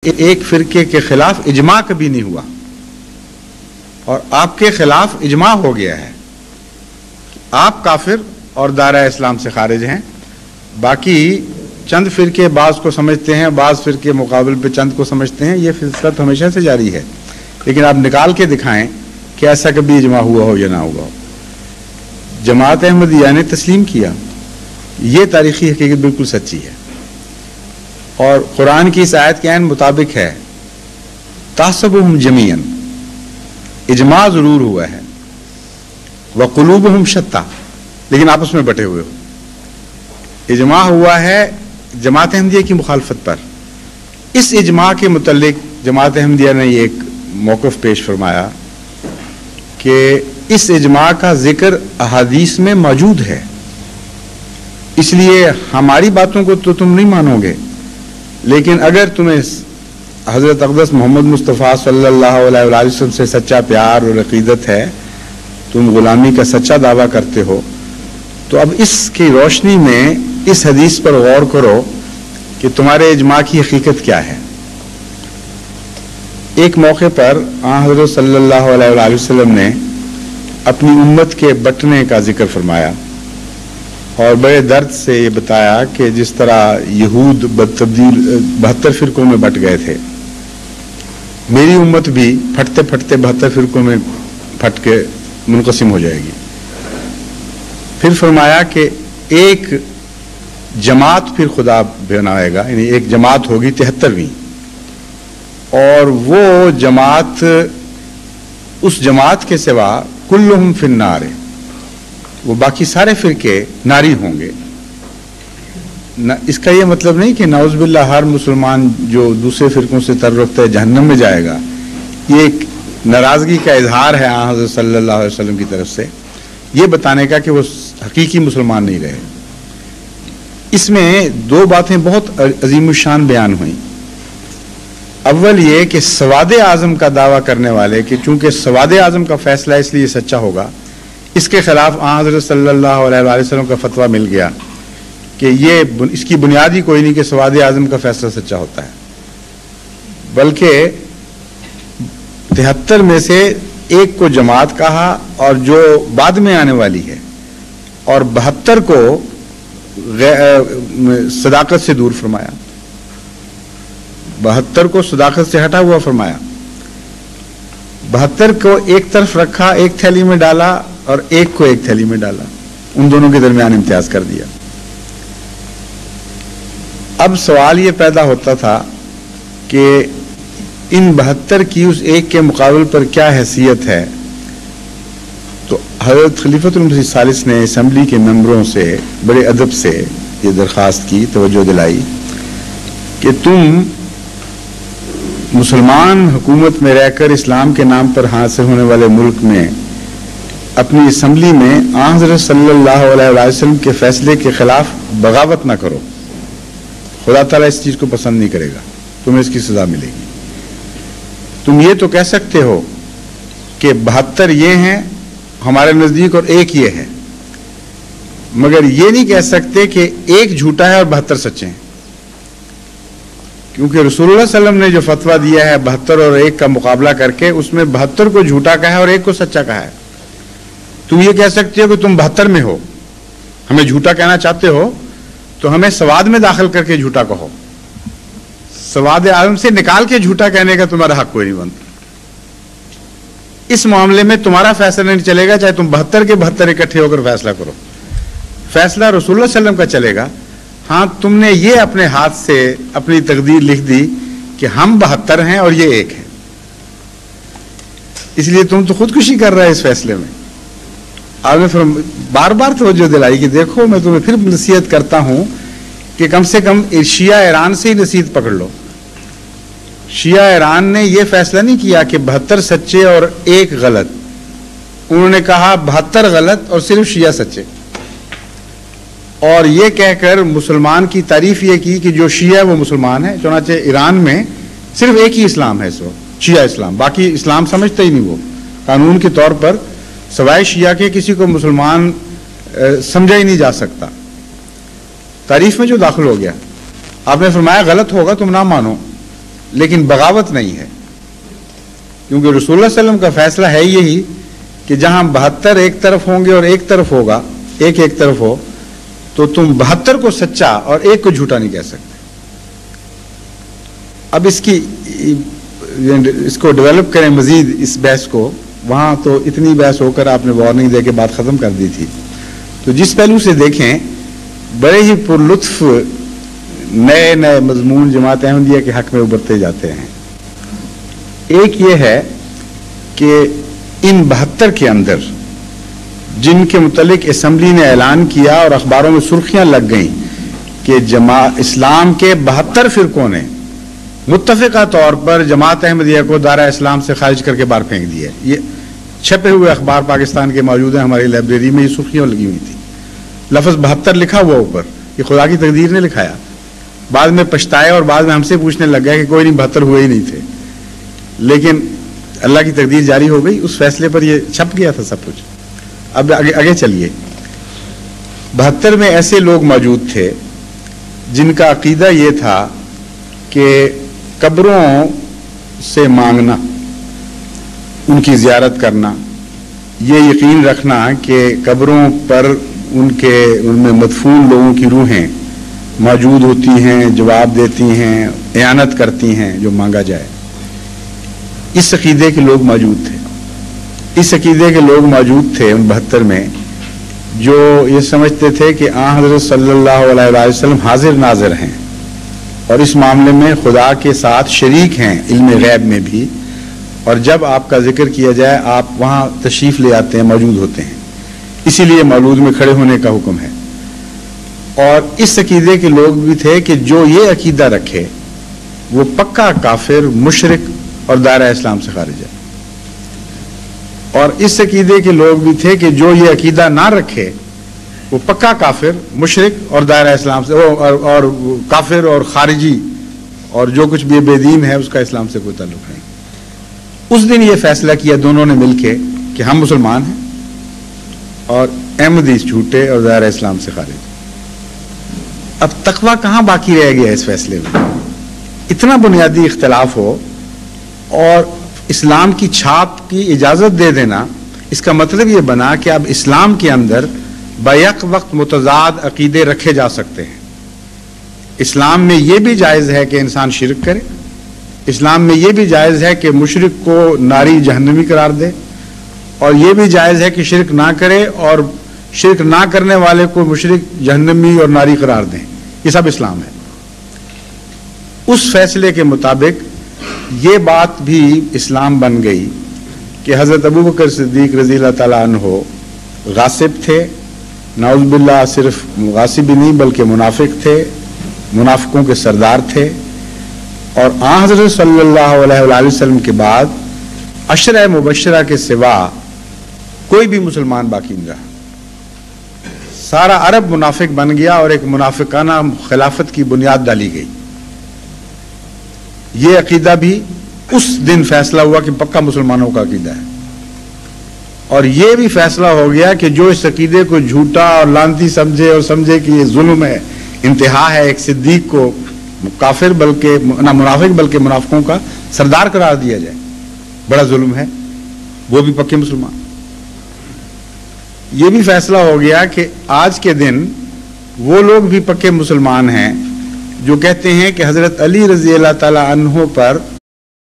ایک فرقے کے خلاف اجماع کبھی نہیں ہوا اور آپ کے خلاف اجماع ہو گیا ہے. آپ کافر اور دائرہ اسلام سے خارج ہیں. باقی چند فرقے بعض کو سمجھتے ہیں، بعض فرقے مقابل پہ چند کو سمجھتے ہیں. یہ فلسفہ ہمیشہ سے جاری ہے، لیکن آپ نکال کے دکھائیں کہ ایسا کبھی اجماع ہوا ہو یا نہ ہوا ہو. جماعت احمدیہ نے تسلیم کیا، یہ تاریخی حقیقت بالکل سچی ہے اور قرآن کی اس آیت کے عین مطابق ہے. تحسبهم جمیعا، اجماع ضرور ہوا ہے، وقلوبهم شتیٰ، لیکن آپس میں بٹے ہوئے ہو. اجماع ہوا ہے جماعت احمدیہ کی مخالفت پر. اس اجماع کے متعلق جماعت احمدیہ نے ایک موقف پیش فرمایا کہ اس اجماع کا ذکر احادیث میں موجود ہے، اس لیے ہماری باتوں کو تو تم نہیں مانو گے، لیکن اگر تمہیں حضرت اقدس محمد مصطفیٰ صلی اللہ علیہ وسلم سے سچا پیار اور عقیدت ہے، تم غلامی کا سچا دعویٰ کرتے ہو، تو اب اس کی روشنی میں اس حدیث پر غور کرو کہ تمہارے اجماع کی حقیقت کیا ہے. ایک موقع پر حضرت صلی اللہ علیہ وسلم نے اپنی امت کے بٹنے کا ذکر فرمایا اور بڑے درد سے یہ بتایا کہ جس طرح یہود 72 فرقوں میں بٹ گئے تھے، میری امت بھی پھٹتے پھٹتے 72 فرقوں میں پھٹ کے منقسم ہو جائے گی. پھر فرمایا کہ ایک جماعت پھر خدا بنائے گا، یعنی ایک جماعت ہوگی 73ویں، اور وہ جماعت، اس جماعت کے سوا کلہم فی النار، وہ باقی سارے فرقے ناری ہوں گے. اس کا یہ مطلب نہیں کہ نعوذ باللہ ہر مسلمان جو دوسرے فرقوں سے تعلق رکھتا ہے جہنم میں جائے گا. یہ ایک ناراضگی کا اظہار ہے حضرت صلی اللہ علیہ وسلم کی طرف سے، یہ بتانے کا کہ وہ حقیقی مسلمان نہیں رہے. اس میں دو باتیں بہت عظیم الشان بیان ہوئیں. اول یہ کہ سواد اعظم کا دعویٰ کرنے والے کہ چونکہ سواد اعظم کا فیصلہ اس لیے سچا ہوگا، اس کے خلاف حضرت صلی اللہ علیہ وسلم کا فتویٰ مل گیا کہ یہ اس کی بنیاد ہی کوئی نہیں کہ سواد اعظم کا فیصلہ سچا ہوتا ہے، بلکہ 73 میں سے ایک کو جماعت کہا اور جو بعد میں آنے والی ہے، اور 72 کو صداقت سے دور فرمایا، 72 کو صداقت سے ہٹا ہوا فرمایا. 72 کو ایک طرف رکھا، ایک تھیلی میں ڈالا، اور ایک کو ایک تھیلی میں ڈالا، ان دونوں کے درمیان امتیاز کر دیا. اب سوال یہ پیدا ہوتا تھا کہ ان 72 کی اس ایک کے مقابل پر کیا حیثیت ہے. تو حضرت خلیفۃ المسیح الثالث نے اسمبلی کے ممبروں سے بڑے ادب سے یہ درخواست کی، توجہ دلائی کہ تم مسلمان حکومت میں رہ کر اسلام کے نام پر حاصل ہونے والے ملک میں اپنی اسمبلی میں حضرت صلی اللہ علیہ وسلم کے فیصلے کے خلاف بغاوت نہ کرو. خدا تعالیٰ اس چیز کو پسند نہیں کرے گا، تمہیں اس کی سزا ملے گی. تم یہ تو کہہ سکتے ہو کہ 72 یہ ہیں ہمارے نزدیک اور ایک یہ ہے، مگر یہ نہیں کہہ سکتے کہ ایک جھوٹا ہے اور 72 سچے ہیں، کیونکہ رسول اللہ صلی اللہ علیہ وسلم نے جو فتویٰ دیا ہے 72 اور ایک کا مقابلہ کر کے، اس میں 72 کو جھوٹا کہا ہے اور ایک کو سچا کہا ہے. تم یہ کہہ سکتے ہو کہ تم 72 میں ہو، ہمیں جھوٹا کہنا چاہتے ہو تو ہمیں سواد میں داخل کر کے جھوٹا کہو. سواد عالم سے نکال کے جھوٹا کہنے کا تمہارا حق کوئی نہیں بنتا. اس معاملے میں تمہارا فیصلہ نہیں چلے گا، چاہے تم 72 کے 72 اکٹھے ہو کر فیصلہ کرو. فیصلہ رسول اللہ صلی اللہ علیہ وسلم کا چلے گا. ہاں، تم نے یہ اپنے ہاتھ سے اپنی تقدیر لکھ دی کہ ہم 72 ہیں اور یہ ایک ہے، اس لیے تم تو خودکشی کر رہے اس فیصلے میں. آپ نے بار بار توجہ دلائی کہ دیکھو میں تمہیں پھر نصیحت کرتا ہوں کہ کم سے کم شیعہ ایران سے ہی نصیحت پکڑ لو. شیعہ ایران نے یہ فیصلہ نہیں کیا کہ 72 سچے اور ایک غلط، انہوں نے کہا 72 غلط اور صرف شیعہ سچے، اور یہ کہہ کر مسلمان کی تعریف یہ کی کہ جو شیعہ ہے وہ مسلمان ہے. چنانچہ ایران میں صرف ایک ہی اسلام ہے اس وقت، شیعہ اسلام، باقی اسلام سمجھتا ہی نہیں. وہ قانون کے طور پر سوائے شیعہ کے کسی کو مسلمان سمجھا ہی نہیں جا سکتا. تعریف میں جو داخل ہو گیا، آپ نے فرمایا غلط ہوگا تم نہ مانو، لیکن بغاوت نہیں ہے، کیونکہ رسول اللہ صلی اللہ علیہ وسلم کا فیصلہ ہے یہی کہ جہاں 72 ایک طرف ہوں گے اور ایک طرف ہوگا، ایک طرف ہو، تو تم 72 کو سچا اور ایک کو جھوٹا نہیں کہہ سکتے۔ اب اس کو ڈیولپ کریں مزید اس بحث کو، وہاں تو اتنی بحث ہو کر آپ نے وارننگ دے کے بات ختم کر دی تھی، تو جس پہلو سے دیکھیں بڑے ہی پر لطف نئے نئے مضمون جماعت احمدیہ کے حق میں ابھرتے جاتے ہیں۔ ایک یہ ہے کہ ان 72 کے اندر جن کے متعلق اسمبلی نے اعلان کیا اور اخباروں میں سرخیاں لگ گئیں کہ اسلام کے 72 فرقوں نے متفقہ طور پر جماعت احمدیہ کو دائرہ اسلام سے خارج کر کے باہر پھینک دیا ہے، یہ چھپے ہوئے اخبار پاکستان کے موجود ہیں، ہماری لائبریری میں یہ سرخیاں لگی ہوئی تھی، لفظ 72 لکھا ہوا اوپر، یہ خدا کی تقدیر نے لکھایا، بعد میں پچھتائے اور بعد میں ہم سے پوچھنے لگ گیا کہ کوئی نہیں 72 ہوئے ہی نہیں تھے، لیکن اللہ کی تقدیر جاری ہو گئی، اس فیصلے پر یہ چھپ گیا تھا سب کچھ۔ اب آگے چلیے، 72 میں ایسے لوگ موجود تھے جن کا عقیدہ یہ تھا کہ قبروں سے مانگنا، ان کی زیارت کرنا، یہ یقین رکھنا کہ قبروں پر ان میں مدفون لوگوں کی روحیں موجود ہوتی ہیں، جواب دیتی ہیں، اعانت کرتی ہیں جو مانگا جائے، اس عقیدے کے لوگ موجود تھے۔ اس عقیدے کے لوگ موجود تھے ان 72 میں جو یہ سمجھتے تھے کہ آن حضرت صلی اللہ علیہ وسلم حاضر ناظر ہیں اور اس معاملے میں خدا کے ساتھ شریک ہیں علم غیب میں بھی، اور جب آپ کا ذکر کیا جائے آپ وہاں تشریف لے آتے ہیں، موجود ہوتے ہیں، اسی لیے مولود میں کھڑے ہونے کا حکم ہے۔ اور اس عقیدے کے لوگ بھی تھے کہ جو یہ عقیدہ رکھے وہ پکا کافر، مشرک اور دائرہ اسلام سے خارج ہے، اور اس عقیدے کے لوگ بھی تھے کہ جو یہ عقیدہ نہ رکھے وہ پکا کافر، مشرک اور دائرہ اسلام سے اور کافر اور خارجی اور جو کچھ بھی بے دین ہے اس کا اسلام سے کوئی تعلق نہیں۔ اس دن یہ فیصلہ کیا دونوں نے مل کے کہ ہم مسلمان ہیں اور احمدی جھوٹے اور دائرہ اسلام سے خارج۔ اب تقویٰ کہاں باقی رہ گیا اس فیصلے میں؟ اتنا بنیادی اختلاف ہو اور اسلام کی چھاپ کی اجازت دے دینا، اس کا مطلب یہ بنا کہ اب اسلام کے اندر بیک وقت متضاد عقیدے رکھے جا سکتے ہیں۔ اسلام میں یہ بھی جائز ہے کہ انسان شرک کرے، اسلام میں یہ بھی جائز ہے کہ مشرک کو ناری جہنمی قرار دے، اور یہ بھی جائز ہے کہ شرک نہ کرے اور شرک نہ کرنے والے کو مشرک، جہنمی اور ناری قرار دیں، یہ سب اسلام ہے۔ اس فیصلے کے مطابق یہ بات بھی اسلام بن گئی کہ حضرت ابوبکر صدیق رضی اللہ تعالیٰ عنہ غاصب تھے، نعوذ باللہ صرف غاصب ہی نہیں بلکہ منافق تھے، منافقوں کے سردار تھے، اور آن حضرت صلی اللہ علیہ وسلم کے بعد عشرہ مبشرہ کے سوا کوئی بھی مسلمان باقی نہیں رہا، سارا عرب منافق بن گیا اور ایک منافقانہ خلافت کی بنیاد ڈالی گئی۔ یہ عقیدہ بھی اس دن فیصلہ ہوا کہ پکا مسلمانوں کا عقیدہ ہے، اور یہ بھی فیصلہ ہو گیا کہ جو اس عقیدے کو جھوٹا اور لعنتی سمجھے اور سمجھے کہ یہ ظلم ہے، انتہا ہے، ایک صدیق کو کافر بلکہ نہ منافق بلکہ منافقوں کا سردار قرار دیا جائے، بڑا ظلم ہے، وہ بھی پکے مسلمان۔ یہ بھی فیصلہ ہو گیا کہ آج کے دن وہ لوگ بھی پکے مسلمان ہیں جو کہتے ہیں کہ حضرت علی رضی اللہ تعالی عنہ پر